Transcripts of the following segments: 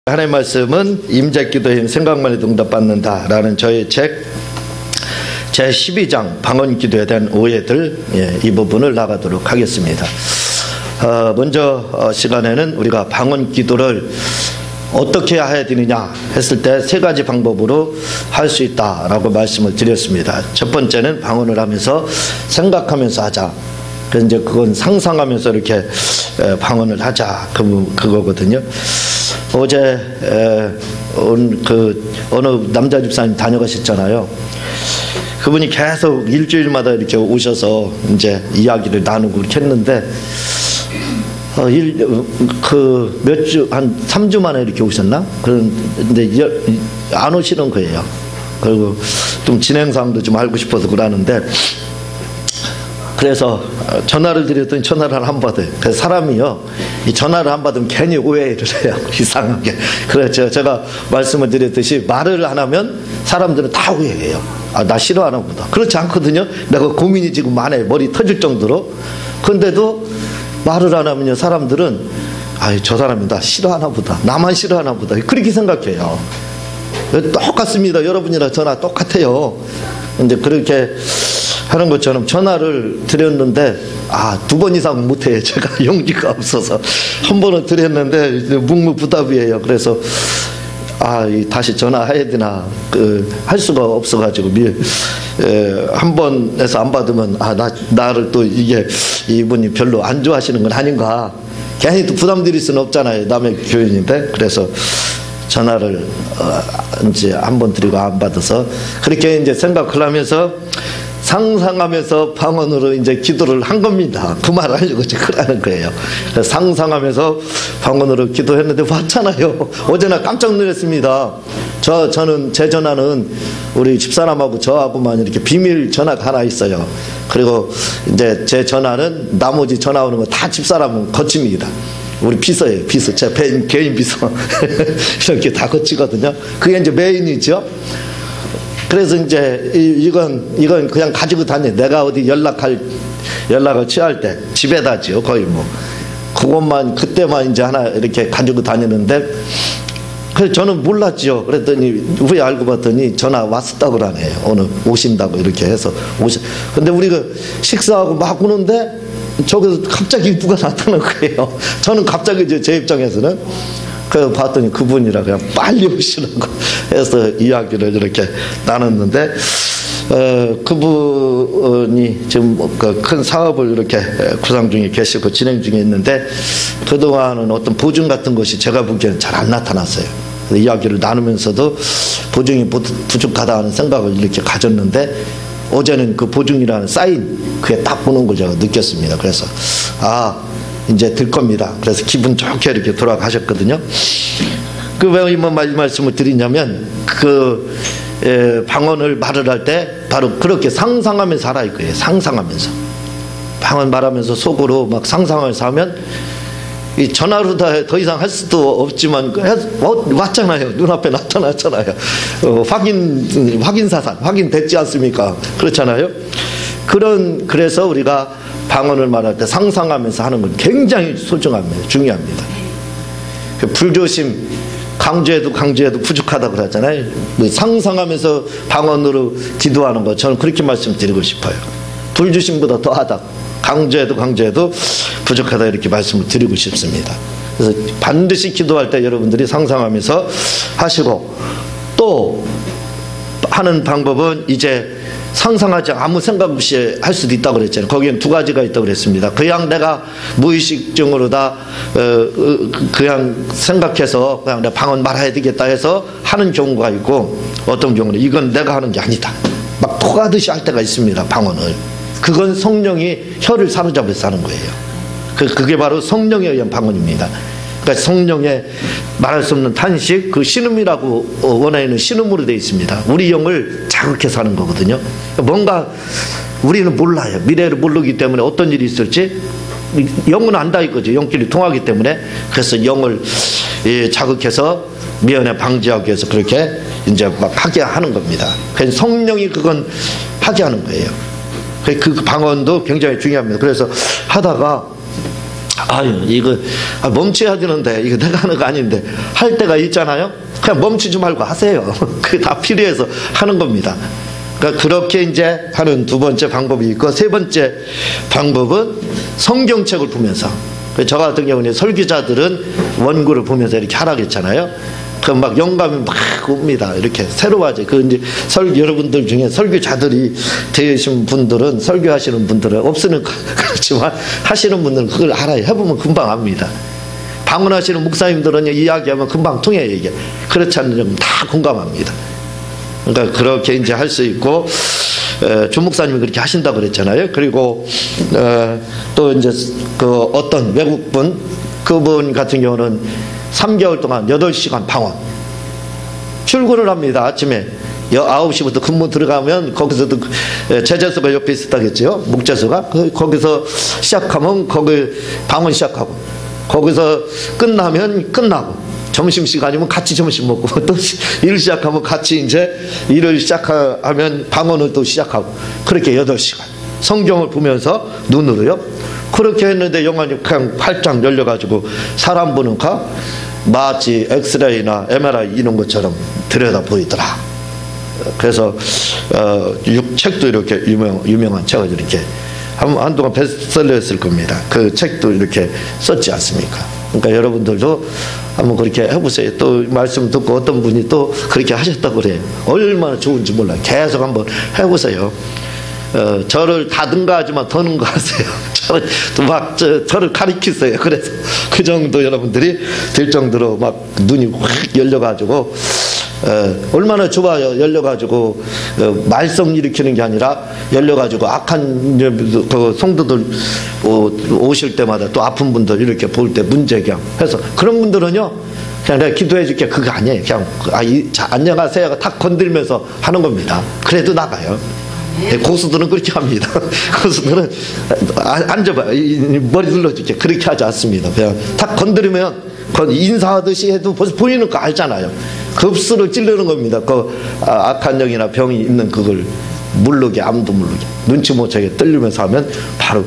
하나님의 말씀은 임재기도에 생각만 해도 응답받는다라는 저의 책 제12장 방언기도에 대한 오해들, 이 부분을 나가도록 하겠습니다. 먼저 시간에는 우리가 방언기도를 어떻게 해야 되느냐 했을 때 세 가지 방법으로 할 수 있다라고 말씀을 드렸습니다. 첫 번째는 방언을 하면서 생각하면서 하자. 그래서 이제 그건 상상하면서 이렇게 방언을 하자, 그거거든요. 어제 어느 남자 집사님 다녀가셨잖아요. 그분이 계속 일주일마다 이렇게 오셔서 이제 이야기를 나누고 이렇게 했는데 한 3주 만에 이렇게 오셨나? 그런데 안 오시는 거예요. 그리고 좀 진행사항도 좀 알고 싶어서 그러는데, 그래서 전화를 드렸더니 전화를 안 받아요. 그래서 사람이요, 이 전화를 안 받으면 괜히 오해를 해요. 이상하게. 그래서 제가 말씀을 드렸듯이 말을 안 하면 사람들은 다 오해해요. 아, 나 싫어하나 보다. 그렇지 않거든요. 내가 고민이 지금 많아요. 머리 터질 정도로. 그런데도 말을 안 하면요, 사람들은 아, 저 사람이 나 싫어하나 보다. 나만 싫어하나 보다. 그렇게 생각해요. 똑같습니다. 여러분이랑 저나 똑같아요. 근데 그렇게 하는 것처럼 전화를 드렸는데 두 번 이상 못해요. 제가 용기가 없어서. 한 번은 드렸는데 묵묵부답이에요. 그래서 다시 전화해야 되나 할 수가 없어가지고 한 번에서 안 받으면 나를 또 이분이 별로 안 좋아하시는 건 아닌가, 괜히 또 부담 드릴 수는 없잖아요. 남의 교인인데. 그래서 전화를 이제 한 번 드리고 안 받아서 그렇게 이제 생각을 하면서 상상하면서 방언으로 이제 기도를 한 겁니다. 그 말을 하려고 그러는 거예요. 상상하면서 방언으로 기도했는데 왔잖아요. 어제나 깜짝 놀랐습니다. 저는 제 전화는 우리 집사람하고 저하고만 이렇게 비밀 전화가 하나 있어요. 그리고 이제 제 전화는 나머지 전화 오는 거 다 집사람은 거칩니다. 우리 비서예요. 비서. 제 개인 비서. 이렇게 다 거치거든요. 그게 이제 메인이죠. 그래서 이제 이건 그냥 가지고 다녀. 내가 어디 연락을 취할 때 집에다지요. 거의 그것만 그때만 이제 하나 이렇게 가지고 다니는데, 그래서 저는 몰랐죠. 그랬더니 후에 알고 봤더니 전화 왔었다고 그러네요. 오늘 오신다고 이렇게 해서 근데 우리가 식사하고 막 오는데 저기서 갑자기 누가 나타난 거예요. 저는 갑자기 이제 제 입장에서는 그래서 봤더니 그분이라 그냥 빨리 오시라고 해서 이야기를 이렇게 나눴는데, 그분이 지금 큰 사업을 이렇게 구상 중에 계시고 진행 중에 있는데, 그동안은 어떤 보증 같은 것이 제가 보기에는 잘 안 나타났어요. 이야기를 나누면서도 보증이 부족하다 하는 생각을 이렇게 가졌는데, 어제는 그 보증이라는 사인, 그게 딱 보는 걸 제가 느꼈습니다. 그래서 이제 들 겁니다. 그래서 기분 좋게 이렇게 돌아가셨거든요. 왜 이 말씀을 드리냐면, 방언을 말을 할 때 바로 그렇게 상상하면서 하라 이거예요. 상상하면서. 방언 말하면서 속으로 막 상상하면서 하면, 이 전화로 더 이상 할 수도 없지만 왔잖아요. 눈앞에 나타났잖아요. 확인사상 확인됐지 않습니까? 그렇잖아요. 그래서 우리가 방언을 말할 때 상상하면서 하는 건 굉장히 소중합니다. 중요합니다. 불조심, 강조해도 부족하다 그러잖아요. 상상하면서 방언으로 기도하는 거, 저는 그렇게 말씀드리고 싶어요. 불조심보다 더하다, 강조해도 부족하다, 이렇게 말씀을 드리고 싶습니다. 그래서 반드시 기도할 때 여러분들이 상상하면서 하시고, 또 하는 방법은 이제 상상하지 아무 생각 없이 할 수도 있다고 그랬잖아요. 거기엔 두 가지가 있다고 그랬습니다. 그냥 내가 무의식적으로 다 그냥 생각해서 그냥 내가 방언 말해야 되겠다 해서 하는 경우가 있고, 어떤 경우는 이건 내가 하는 게 아니다, 막 토하듯이 할 때가 있습니다. 방언을. 그건 성령이 혀를 사로잡아서 하는 거예요. 그게 바로 성령에 의한 방언입니다. 그러니까 성령의 말할 수 없는 탄식, 그 신음이라고 원어에는 신음으로 되어 있습니다. 우리 영을 자극해서 하는 거거든요. 뭔가 우리는 몰라요. 미래를 모르기 때문에 어떤 일이 있을지. 영은 안다 이거죠. 영끼리 통하기 때문에. 그래서 영을 자극해서 미연에 방지하기 위해서 그렇게 이제 막 하게 하는 겁니다. 그래서 성령이 그건 하게 하는 거예요. 그 방언도 굉장히 중요합니다. 그래서 하다가 아유, 이거 멈춰야 되는데, 이거 내가 하는 거 아닌데, 할 때가 있잖아요? 그냥 멈추지 말고 하세요. 그게 다 필요해서 하는 겁니다. 그러니까 그렇게 이제 하는 두 번째 방법이 있고, 세 번째 방법은 성경책을 보면서. 저 같은 경우는 설교자들은 원고를 보면서 이렇게 하라고 했잖아요. 그 막 영감이 막 옵니다. 이렇게 새로워져. 그 이제 여러분들 중에 설교자들이 되신 분들은, 설교하시는 분들은 없으는 그렇지만 하시는 분들은 그걸 알아요. 해보면 금방 압니다. 방문하시는 목사님들은 이야기하면 금방 통해요, 이게. 그렇지 않은 점은 다 공감합니다. 그러니까 그렇게 이제 할 수 있고, 주 목사님이 그렇게 하신다고 그랬잖아요. 그리고 또 이제 그 어떤 외국분, 그분 같은 경우는 3개월 동안 8시간 방언 출근을 합니다. 아침에 9시부터 근무 들어가면 거기서도 제재소가 옆에 있었다겠죠. 목재소가. 거기서 시작하면 거기 방언 시작하고, 거기서 끝나면 끝나고, 점심시간이면 같이 점심 먹고, 또 일 시작하면 같이 이제 일을 시작하면 방언을 또 시작하고, 그렇게 8시간 성경을 보면서 눈으로요. 그렇게 했는데 영안이 그냥 활짝 열려가지고 사람 보는 가 마치 엑스레이나 MRI 이런 것처럼 들여다 보이더라. 그래서 책도 이렇게 유명한 책을 이렇게 한동안 베스트셀러였을 겁니다. 그 책도 이렇게 썼지 않습니까? 그러니까 여러분들도 한번 그렇게 해보세요. 또 말씀 듣고 어떤 분이 또 그렇게 하셨다고 그래요. 얼마나 좋은지 몰라요. 계속 한번 해보세요. 저를 다 능가하지만 더 능가하세요. 저를 가리키세요. 그래서 그 정도 여러분들이 될 정도로 막 눈이 확 열려가지고, 얼마나 좋아요. 열려가지고 말썽 일으키는 게 아니라 열려가지고 악한 그 성도들 오실 때마다 또 아픈 분들 이렇게 볼 때 문제경 해서, 그런 분들은요 그냥 내가 기도해 줄게 그거 아니에요. 그냥 안녕하세요 탁 건들면서 하는 겁니다. 그래도 나가요. 고수들은 그렇게 합니다. 고수들은 앉아봐, 머리 눌러줄게 그렇게 하지 않습니다. 그냥 탁 건드리면 인사하듯이 해도 벌써 보이는 거 알잖아요. 급수를 찌르는 겁니다. 그 악한 영이나 병이 있는 그걸 모르게, 아무도 모르게 눈치 못 채게 떨리면서 하면 바로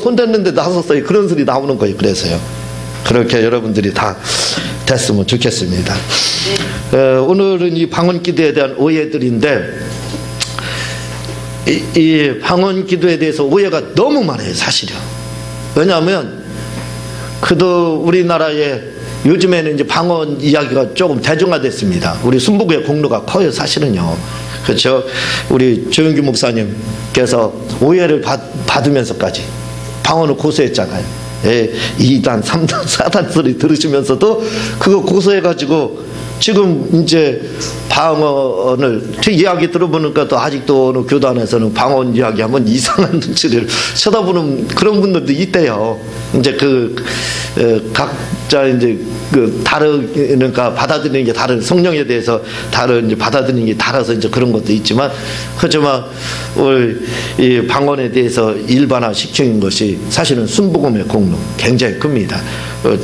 손 댔는데 나섰어요. 그런 소리 나오는 거예요. 그래서요. 그렇게 여러분들이 다 됐으면 좋겠습니다. 오늘은 이 방언 기도에 대한 오해들인데, 이 방언 기도에 대해서 오해가 너무 많아요, 사실은. 왜냐하면 그도 우리나라에 요즘에는 이제 방언 이야기가 조금 대중화됐습니다. 우리 순복음의 공로가 커요, 사실은요. 그렇죠? 우리 조영규 목사님께서 오해를 받으면서까지 방언을 고소했잖아요. 이단, 3단, 4단 소리 들으시면서도 그거 고소해가지고 지금 이제 방언을 이야기 들어보니까 또 아직도 어느 교단에서는 방언 이야기하면 이상한 눈치를 쳐다보는 그런 분들도 있대요. 이제 각자 이제 다르니까 받아들이는 게 다른, 성령에 대해서 다른 이제 받아들이는 게 달라서 이제 그런 것도 있지만, 그렇지만 이 방언에 대해서 일반화 시키는 것이 사실은 순복음의 공로 굉장히 큽니다.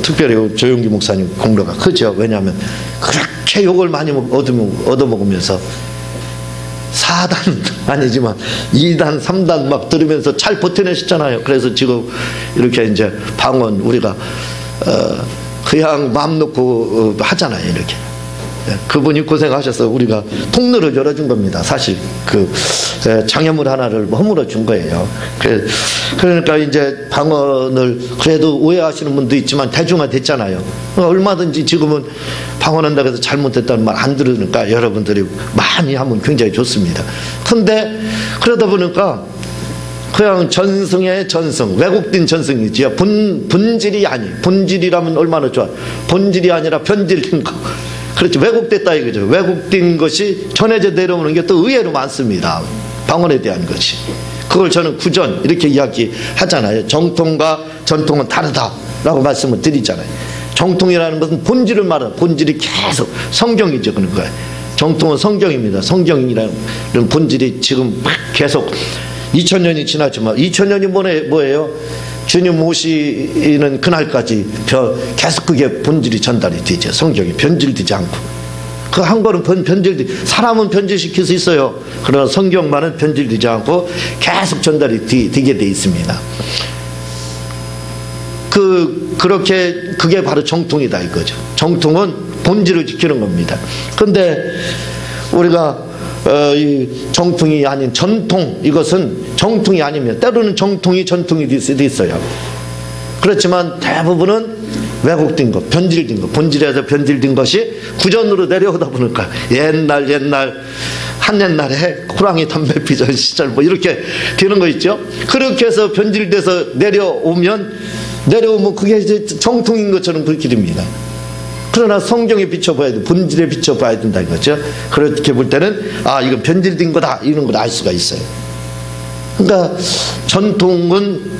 특별히 조용기 목사님 공로가 크죠. 왜냐하면 그렇게 욕을 많이 얻어먹으면서 4단 아니지만 2단, 3단 막 들으면서 잘 버텨내셨잖아요. 그래서 지금 이렇게 이제 방언 우리가 그냥 마음 놓고 하잖아요. 이렇게. 그분이 고생하셔서 우리가 통로를 열어준 겁니다. 사실 장애물 하나를 허물어 준 거예요. 그러니까 이제 방언을 그래도 오해하시는 분도 있지만 대중화 됐잖아요. 얼마든지 지금은 방언한다고 해서 잘못됐다는 말 안 들으니까 여러분들이 많이 하면 굉장히 좋습니다. 근데 그러다 보니까 그냥 전승의 전승, 왜곡된 전승이지요. 본질이 아니. 본질이라면 얼마나 좋아. 본질이 아니라 변질된 거. 그렇죠. 왜곡됐다 이거죠. 왜곡된 것이 전해져 내려오는 게 또 의외로 많습니다. 방언에 대한 것이. 그걸 저는 구전 이렇게 이야기하잖아요. 정통과 전통은 다르다라고 말씀을 드리잖아요. 정통이라는 것은 본질을 말하는, 본질이 계속 성경이죠. 그런 거예요. 정통은 성경입니다. 성경이라는 본질이 지금 계속 2000년이 지났지만 2000년이 뭐예요? 주님 오시는 그날까지 계속 그게 본질이 전달이 되죠. 성경이 변질되지 않고. 그 한 거는 사람은 변질시킬 수 있어요. 그러나 성경만은 변질되지 않고 계속 전달이 되게 돼 있습니다. 그게 바로 정통이다 이거죠. 정통은 본질을 지키는 겁니다. 근데 우리가 이 정통이 아닌 전통, 이것은 정통이 아니면 때로는 정통이 전통이 될 수도 있어요. 그렇지만 대부분은 왜곡된 것, 변질된 것, 본질에서 변질된 것이 구전으로 내려오다 보니까 옛날 한 옛날에 호랑이 담배 피던 시절 뭐 이렇게 되는 거 있죠. 그렇게 해서 변질돼서 내려오면 그게 이제 정통인 것처럼 그렇게 됩니다. 그러나 성경에 비춰봐야 돼. 본질에 비춰봐야 된다 이거죠. 그렇게 볼 때는 이건 변질된 거다 이런 걸 알 수가 있어요. 그러니까 전통은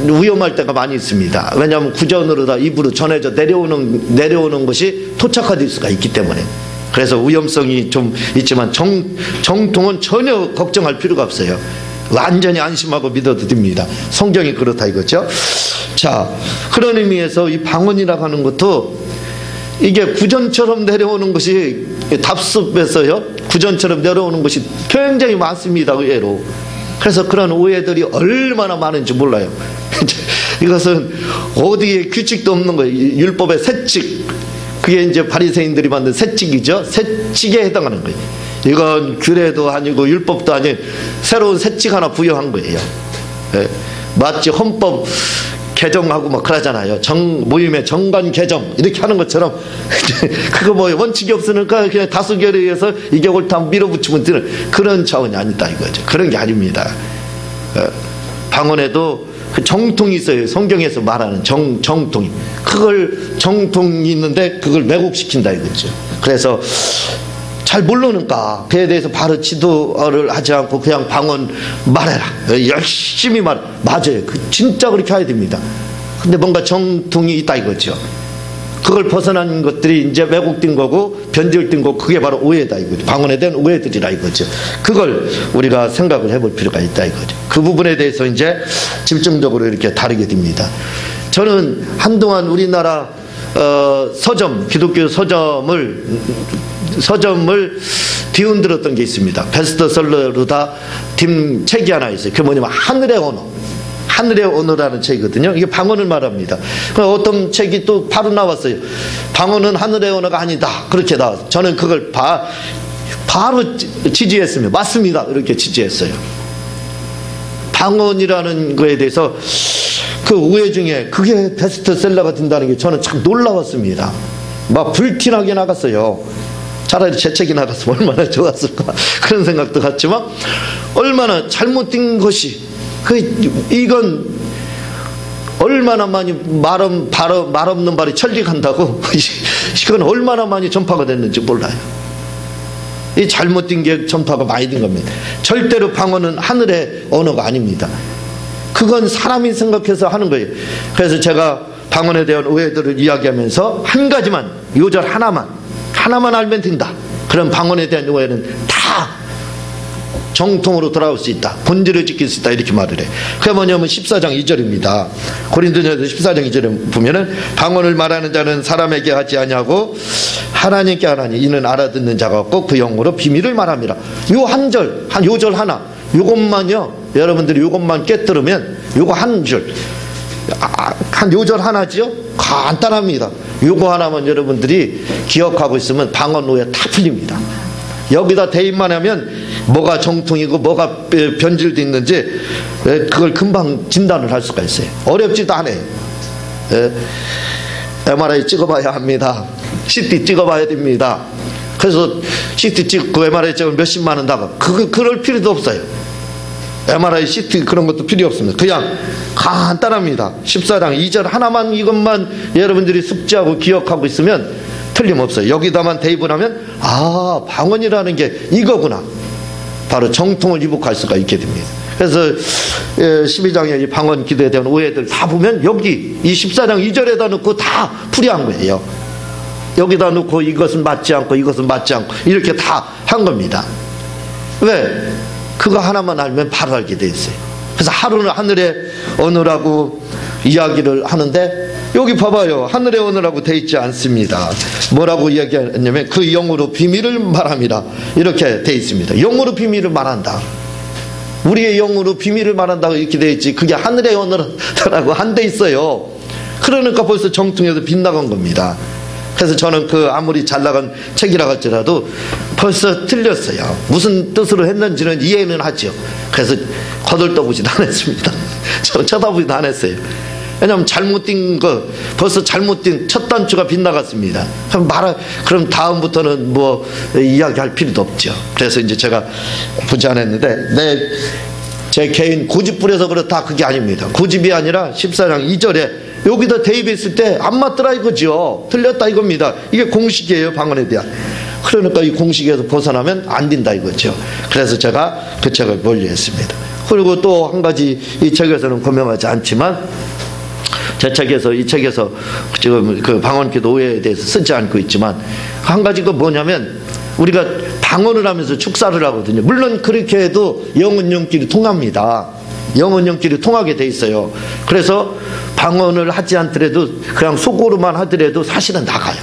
위험할 때가 많이 있습니다. 왜냐하면 구전으로 다 입으로 전해져 내려오는 것이 토착화될 수가 있기 때문에. 그래서 위험성이 좀 있지만 정통은 전혀 걱정할 필요가 없어요. 완전히 안심하고 믿어도 됩니다. 성경이 그렇다 이거죠. 자, 그런 의미에서 이 방언이라고 하는 것도 이게 구전처럼 내려오는 것이 답습에서요, 구전처럼 내려오는 것이 굉장히 많습니다. 의외로. 그래서 그런 오해들이 얼마나 많은지 몰라요. 이것은 어디에 규칙도 없는 거예요. 율법의 세칙, 그게 이제 바리새인들이 만든 세칙이죠. 세칙에 해당하는 거예요. 이건 규례도 아니고 율법도 아닌 새로운 세칙 하나 부여한 거예요. 마치 헌법 개정하고 막 그러잖아요. 모임의 정관 개정 이렇게 하는 것처럼 그거 뭐 원칙이 없으니까 그냥 다수결에 의해서 이게 옳다 밀어붙이면 되는 그런 차원이 아니다 이거죠. 그런 게 아닙니다. 방언에도 그 정통이 있어요. 성경에서 말하는 정통이. 그걸 정통이 있는데 그걸 왜곡시킨다 이거죠. 그래서 잘 모르니까 그에 대해서 바로 지도를 하지 않고 그냥 방언 말해라, 열심히 맞아요. 진짜 그렇게 해야 됩니다. 근데 뭔가 정통이 있다 이거죠. 그걸 벗어난 것들이 이제 왜곡된 거고 변질된 거고, 그게 바로 오해다 이거죠. 방언에 대한 오해들이라 이거죠. 그걸 우리가 생각을 해볼 필요가 있다 이거죠. 그 부분에 대해서 이제 집중적으로 이렇게 다루게 됩니다. 저는 한동안 우리나라 서점, 기독교 서점을 뒤흔들었던 게 있습니다. 베스트셀러로 다 된 책이 하나 있어요. 그게 뭐냐면 하늘의 언어라는 책이거든요. 이게 방언을 말합니다. 어떤 책이 또 바로 나왔어요. 방언은 하늘의 언어가 아니다. 그렇게 나왔어요. 저는 그걸 바로 지지했습니다. 맞습니다. 이렇게 지지했어요. 방언이라는 거에 대해서 그 오해 중에 그게 베스트셀러가 된다는 게 저는 참 놀라웠습니다. 막 불티나게 나갔어요. 차라리 제 책이 나갔으면 얼마나 좋았을까 그런 생각도 갔지만, 얼마나 잘못된 것이 이건 얼마나 많이 말 없는 말이 천리간다고 이건 얼마나 많이 전파가 됐는지 몰라요. 이 잘못된 게 전파가 많이 된 겁니다. 절대로 방언은 하늘의 언어가 아닙니다. 그건 사람이 생각해서 하는 거예요. 그래서 제가 방언에 대한 오해들을 이야기하면서 한 가지만, 요절 하나만 알면 된다. 그런 방언에 대한 오해는 다 정통으로 돌아올 수 있다. 본질을 지킬 수 있다. 이렇게 말을 해. 그게 뭐냐면 14장 2절입니다. 고린도전서 14장 2절에 보면은 방언을 말하는 자는 사람에게 하지 아니하고 하나님께 하나니 이는 알아듣는 자가 없고 그 영으로 비밀을 말합니다. 요 한 절, 요절 하나, 요것만요. 여러분들이 요것만 깨뜨리면 요거 한 줄, 한 요절 하나지요? 간단합니다. 요거 하나만 여러분들이 기억하고 있으면 방언 오해 다 풀립니다. 여기다 대입만 하면 뭐가 정통이고 뭐가 변질되어 있는지 그걸 금방 진단을 할 수가 있어요. 어렵지도 않아요. MRI 찍어봐야 합니다. CT 찍어봐야 됩니다. 그래서 CT 찍고 MRI 찍으면 몇십만 원 나가. 그럴 필요도 없어요. MRI, CT 그런 것도 필요 없습니다. 그냥 간단합니다. 14장 2절 하나만, 이것만 여러분들이 숙지하고 기억하고 있으면 틀림없어요. 여기다만 대입을 하면 방언이라는 게 이거구나. 바로 정통을 이복할 수가 있게 됩니다. 그래서 12장의 이 방언 기도에 대한 오해들 다 보면 여기 이 14장 2절에다 놓고 다 풀이한 거예요. 여기다 놓고 이것은 맞지 않고 이것은 맞지 않고 이렇게 다 한 겁니다. 왜? 그거 하나만 알면 바로 알게 돼 있어요. 그래서 하루는 하늘의 언어라고 이야기를 하는데, 여기 봐봐요. 하늘의 언어라고 돼 있지 않습니다. 뭐라고 이야기하냐면 그 영으로 비밀을 말함이라 이렇게 돼 있습니다. 영으로 비밀을 말한다. 우리의 영으로 비밀을 말한다고 이렇게 돼 있지, 그게 하늘의 언어라고 한 데 있어요. 그러니까 벌써 정통에서 빗나간 겁니다. 그래서 저는 그 아무리 잘 나간 책이라 할지라도 벌써 틀렸어요. 무슨 뜻으로 했는지는 이해는 하죠. 그래서 거들떠보지도 안 했습니다. 저 쳐다보지도 안 했어요. 왜냐하면 잘못된 거, 벌써 잘못된 첫 단추가 빗나갔습니다. 그럼 다음부터는 뭐 이야기할 필요도 없죠. 그래서 이제 제가 보지 않았는데, 제 개인 고집부려서 그렇다, 그게 아닙니다. 고집이 아니라 14장 2절에 여기다 대입했을 때 안 맞더라 이거죠. 틀렸다 이겁니다. 이게 공식이에요, 방언에 대한. 그러니까 이 공식에서 벗어나면 안 된다 이거죠. 그래서 제가 그 책을 분리했습니다. 그리고 또 한 가지 이 책에서는 고명하지 않지만, 제 책에서, 이 책에서 지금 그 방언기도 오해에 대해서 쓰지 않고 있지만, 한 가지가 뭐냐면, 우리가 방언을 하면서 축사를 하거든요. 물론 그렇게 해도 영은 영끼리 통합니다. 영은 영끼리 통하게 돼 있어요. 그래서 방언을 하지 않더라도 그냥 속으로만 하더라도 사실은 나가요.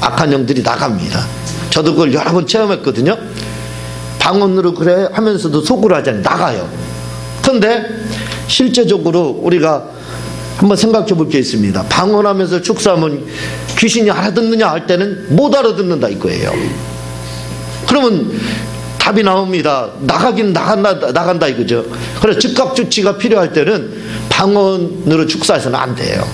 악한 영들이 나갑니다. 저도 그걸 여러 번 체험했거든요. 방언으로 그래 하면서도 속으로 하잖아요. 나가요. 그런데 실제적으로 우리가 한번 생각해 볼 게 있습니다. 방언하면서 축사하면 귀신이 알아듣느냐 할 때는 못 알아듣는다 이거예요. 그러면 답이 나옵니다. 나가긴 나간다 이거죠. 그래서 즉각 조치가 필요할 때는 방언으로 축사해서는 안 돼요.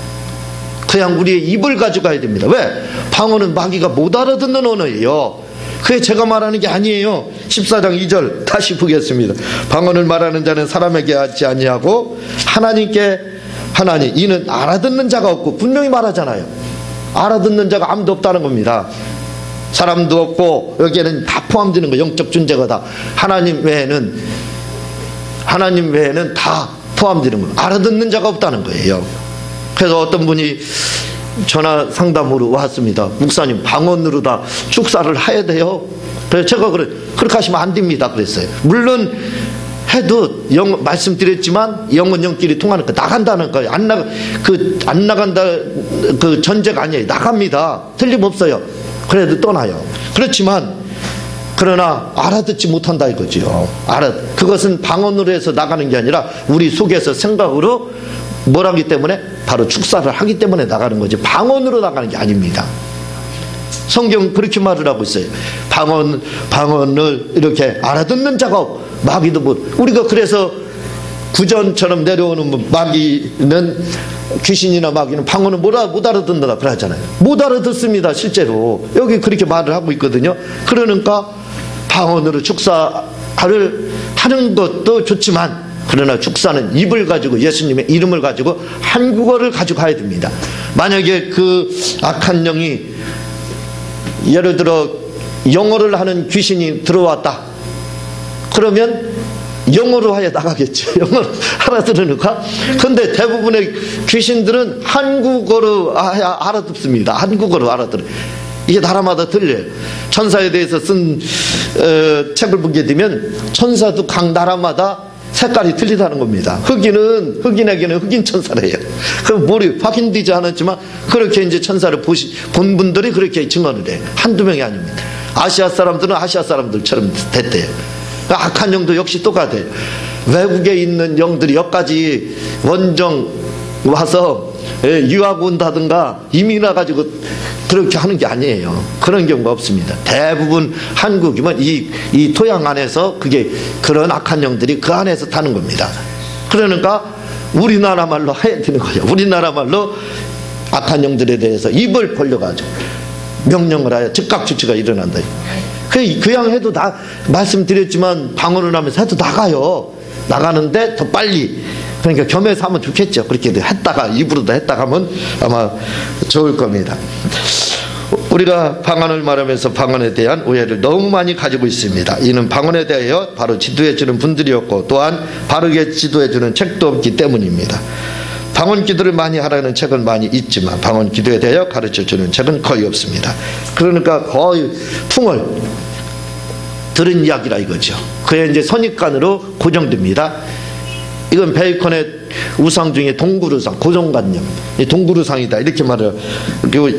그냥 우리의 입을 가져가야 됩니다. 왜? 방언은 마귀가 못 알아듣는 언어예요. 그게 제가 말하는 게 아니에요. 14장 2절 다시 보겠습니다. 방언을 말하는 자는 사람에게 하지 아니하고 하나님께 하나니 이는 알아듣는 자가 없고, 분명히 말하잖아요. 알아듣는 자가 아무도 없다는 겁니다. 사람도 없고 여기에는 다 포함되는 거, 영적 존재가 다 하나님 외에는 다 포함되는 거, 알아듣는 자가 없다는 거예요. 그래서 어떤 분이 전화 상담으로 왔습니다. 목사님, 방언으로 다 축사를 해야 돼요? 그래서 제가 그렇게 하시면 안 됩니다 그랬어요. 물론 해도 말씀드렸지만 영은 영끼리 통하니까 나간다는 거예요. 안 나간다 그 전제가 아니에요. 나갑니다. 틀림없어요. 그래도 떠나요. 그렇지만 그러나 알아듣지 못한다 이거죠. 그것은 방언으로 해서 나가는 게 아니라 우리 속에서 생각으로 뭘 하기 때문에, 바로 축사를 하기 때문에 나가는 거지, 방언으로 나가는 게 아닙니다. 성경 그렇게 말을 하고 있어요. 방언을 이렇게 알아듣는 자가 마귀도 우리가 그래서 구전처럼 내려오는 마귀는, 귀신이나 마귀는 방언을 못 알아듣는다 그러잖아요. 못 알아듣습니다. 실제로 여기 그렇게 말을 하고 있거든요. 그러니까 방언으로 축사를 하는 것도 좋지만, 그러나 축사는 입을 가지고, 예수님의 이름을 가지고 한국어를 가지고 가야 됩니다. 만약에 그 악한 영이, 예를 들어 영어를 하는 귀신이 들어왔다 그러면 영어로 하여 나가겠죠. 영어로 알아들으니까. 근데 대부분의 귀신들은 한국어로 알아듣습니다. 한국어로 알아들어요. 이게 나라마다 틀려요. 천사에 대해서 쓴 책을 보게 되면 천사도 각 나라마다 색깔이 틀리다는 겁니다. 흑인에게는 흑인 천사래요. 그럼 머리 확인되지 않았지만 그렇게 이제 천사를 본 분들이 그렇게 증언을 해요. 한두 명이 아닙니다. 아시아 사람들은 아시아 사람들처럼 됐대요. 악한 영도 역시 똑같아요. 외국에 있는 영들이 여기까지 원정 와서 유학 온다든가 이민 와가지고 그렇게 하는 게 아니에요. 그런 경우가 없습니다. 대부분 한국이면 이 토양 안에서 그런 악한 영들이 그 안에서 타는 겁니다. 그러니까 우리나라 말로 해야 되는 거예요. 우리나라 말로 악한 영들에 대해서 입을 벌려가지고 명령을 하여 즉각 조치가 일어난다. 그냥 해도 말씀드렸지만 방언을 하면서 해도 나가요. 나가는데 더 빨리, 그러니까 겸해서 하면 좋겠죠. 그렇게 했다가 입으로도 했다가 하면 아마 좋을 겁니다. 우리가 방언을 말하면서 방언에 대한 오해를 너무 많이 가지고 있습니다. 이는 방언에 대하여 바로 지도해 주는 분들이었고, 또한 바르게 지도해 주는 책도 없기 때문입니다. 방언 기도를 많이 하라는 책은 많이 있지만 방언 기도에 대하여 가르쳐 주는 책은 거의 없습니다. 그러니까 거의 풍을 들은 이야기라 이거죠. 그게 이제 선입관으로 고정됩니다. 이건 베이컨의 우상 중에 동굴우상, 고정관념, 동굴우상이다 이렇게 말을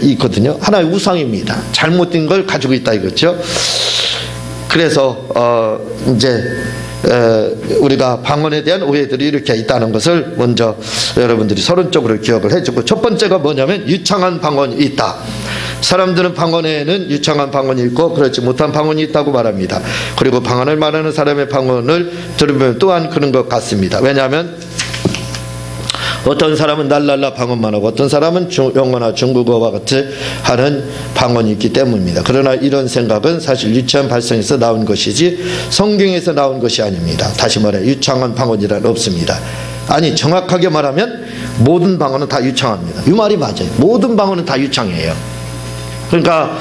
있거든요. 하나의 우상입니다. 잘못된 걸 가지고 있다 이거죠. 그래서 이제 우리가 방언에 대한 오해들이 이렇게 있다는 것을 먼저 여러분들이 서론적으로 기억을 해주고, 첫 번째가 뭐냐면 유창한 방언이 있다. 사람들은 방언에는 유창한 방언이 있고 그렇지 못한 방언이 있다고 말합니다. 그리고 방언을 말하는 사람의 방언을 들으면 또한 그런 것 같습니다. 왜냐하면 어떤 사람은 날랄라 방언만 하고 어떤 사람은 영어나 중국어와 같이 하는 방언이 있기 때문입니다. 그러나 이런 생각은 사실 유치한 발성에서 나온 것이지 성경에서 나온 것이 아닙니다. 다시 말해 유창한 방언이란 없습니다. 아니, 정확하게 말하면 모든 방언은 다 유창합니다. 이 말이 맞아요. 모든 방언은 다 유창해요. 그러니까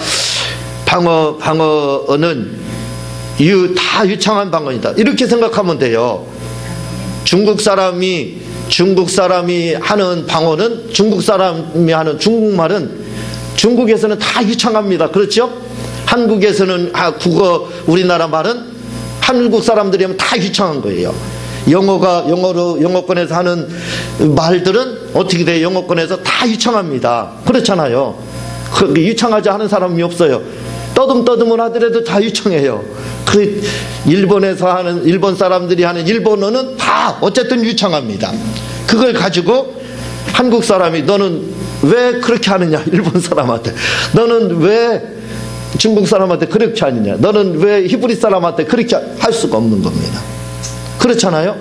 방언은 다 유창한 방언이다, 이렇게 생각하면 돼요. 중국 사람이 하는 방언은, 중국 사람이 하는 중국말은 중국에서는 다 유창합니다. 그렇죠? 한국에서는 국어, 우리나라 말은 한국 사람들이 하면 다 유창한 거예요. 영어권에서 하는 말들은 어떻게 돼요? 영어권에서 다 유창합니다. 그렇잖아요. 유창하지 않은 사람이 없어요. 떠듬떠듬을 하더라도 다 유창해요. 일본 사람들이 하는 일본어는 다 어쨌든 유창합니다. 그걸 가지고 한국 사람이 너는 왜 그렇게 하느냐, 일본 사람한테. 너는 왜 중국 사람한테 그렇게 하느냐. 너는 왜 히브리 사람한테 그렇게 할 수가 없는 겁니다. 그렇잖아요.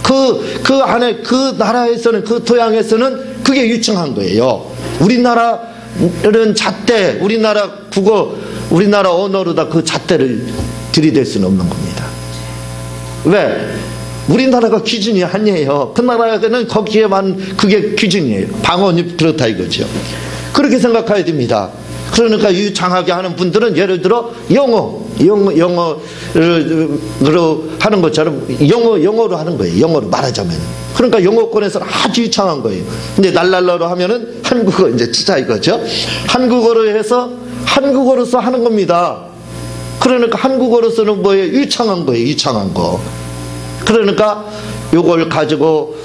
그 안에 그 나라에서는, 그 토양에서는 그게 유창한 거예요. 우리나라는 잣대, 우리나라 국어, 우리나라 언어로다 그 잣대를 들이댈 수는 없는 겁니다. 왜? 우리나라가 기준이 아니에요. 그 나라에는 거기에만 그게 기준이에요. 방언이 그렇다 이거죠. 그렇게 생각해야 됩니다. 그러니까 유창하게 하는 분들은 예를 들어 영어로 하는 것처럼 영어로 하는 거예요. 영어로 말하자면. 그러니까 영어권에서는 아주 유창한 거예요. 근데 날랄라로 하면은 한국어 이제 진짜 이거죠. 한국어로 해서 한국어로서 하는 겁니다. 그러니까 한국어로서는 뭐예요? 유창한 거예요. 유창한 거. 그러니까 요걸 가지고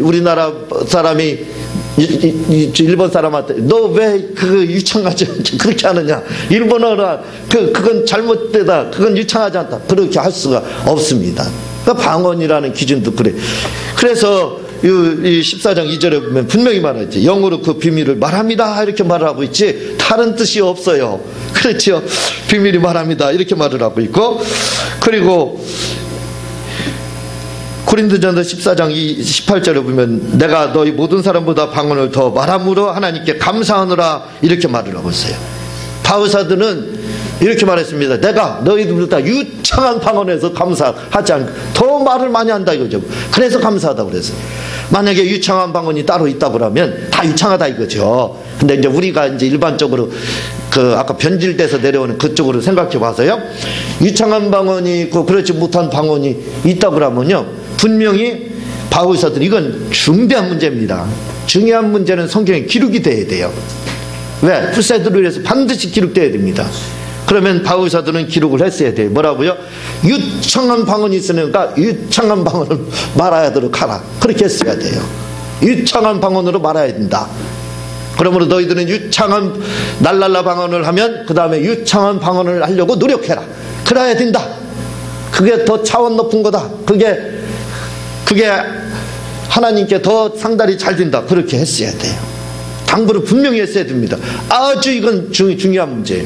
우리나라 사람이 일본 사람한테 너 왜 그 유창하지 않지 그렇게 하느냐, 일본어라 그건 잘못되다, 그건 유창하지 않다, 그렇게 할 수가 없습니다. 그러니까 방언이라는 기준도 그래. 그래서 이 14장 2절에 보면 분명히 말하지, 영어로 그 비밀을 말합니다 이렇게 말을 하고 있지 다른 뜻이 없어요. 그렇죠? 비밀이 말합니다 이렇게 말을 하고 있고, 그리고 고린도전서 14장 18절에 보면 내가 너희 모든 사람보다 방언을 더 말함으로 하나님께 감사하노라 이렇게 말을 하고 있어요. 바울사도는 이렇게 말했습니다. 내가 너희들보다 유창한 방언에서 감사하지 않고 더 말을 많이 한다 이거죠. 그래서 감사하다고 그랬어요. 만약에 유창한 방언이 따로 있다고 그러면 다 유창하다 이거죠. 근데 이제 우리가 이제 일반적으로 아까 변질돼서 내려오는 그쪽으로 생각해 봐서요. 유창한 방언이 있고 그렇지 못한 방언이 있다고 그러면요. 분명히 바울사도는 이건 중대한 문제입니다. 중요한 문제는 성경에 기록이 돼야 돼요. 왜? 후세들을 위해서 반드시 기록돼야 됩니다. 그러면 바울사도는 기록을 했어야 돼요. 뭐라고요? 유창한 방언이 있으니까 유창한 방언을 말하도록 하라. 그렇게 했어야 돼요. 유창한 방언으로 말해야 된다. 그러므로 너희들은 유창한 날랄라 방언을 하면 그 다음에 유창한 방언을 하려고 노력해라. 그래야 된다. 그게 더 차원 높은 거다. 그게 하나님께 더 상달이 잘 된다. 그렇게 했어야 돼요. 당부를 분명히 했어야 됩니다. 아주 이건 중요한 문제예요.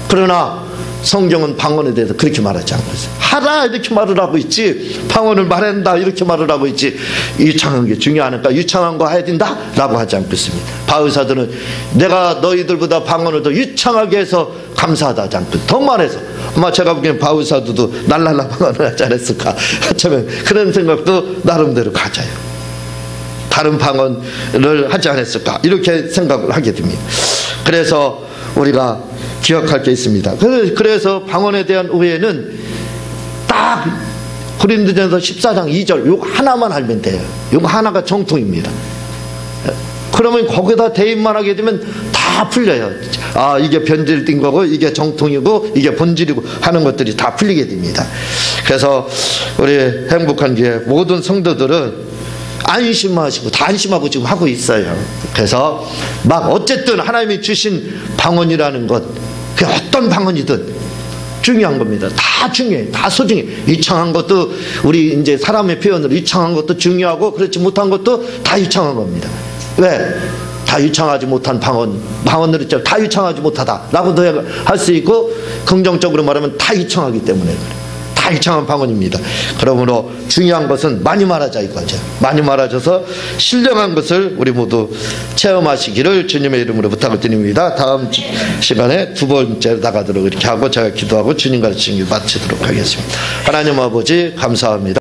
그러나 성경은 방언에 대해서 그렇게 말하지 않고 있어요. 하라 이렇게 말을 하고 있지, 방언을 말한다 이렇게 말을 하고 있지, 유창한 게 중요하니까 유창한 거 해야 된다 라고 하지 않고 있습니다. 바울사도는 내가 너희들보다 방언을 더 유창하게 해서 감사하다 하지 않고 더 말해서, 아마 제가 보기엔 바울사도도 날랄라 방언을 하지 않았을까, 어쩌면 그런 생각도 나름대로 가져요. 다른 방언을 하지 않았을까 이렇게 생각을 하게 됩니다. 그래서 우리가 기억할 게 있습니다. 그래서 방언에 대한 오해는 딱 고린도전서 14장 2절 요거 하나만 알면 돼요. 요거 하나가 정통입니다. 그러면 거기다 대입만 하게 되면 다 풀려요. 아, 이게 변질된 거고 이게 정통이고 이게 본질이고 하는 것들이 다 풀리게 됩니다. 그래서 우리 행복한 교회 모든 성도들은 안심하시고 다 안심하고 지금 하고 있어요. 그래서 막 어쨌든 하나님이 주신 방언이라는 것, 그 어떤 방언이든 중요한 겁니다. 다 중요해. 다 소중해. 유창한 것도, 우리 이제 사람의 표현으로 유창한 것도 중요하고, 그렇지 못한 것도 다 유창한 겁니다. 왜? 다 유창하지 못한 방언으로 있죠. 다 유창하지 못하다 라고도 할 수 있고, 긍정적으로 말하면 다 유창하기 때문에 그래. 다 유창한 방언입니다. 그러므로 중요한 것은 많이 말하자 이거죠. 많이 말하셔서 신령한 것을 우리 모두 체험하시기를 주님의 이름으로 부탁을 드립니다. 다음 시간에 두 번째 나가도록 이렇게 하고 제가 기도하고 주님 가르치는 길 마치도록 하겠습니다. 하나님 아버지 감사합니다.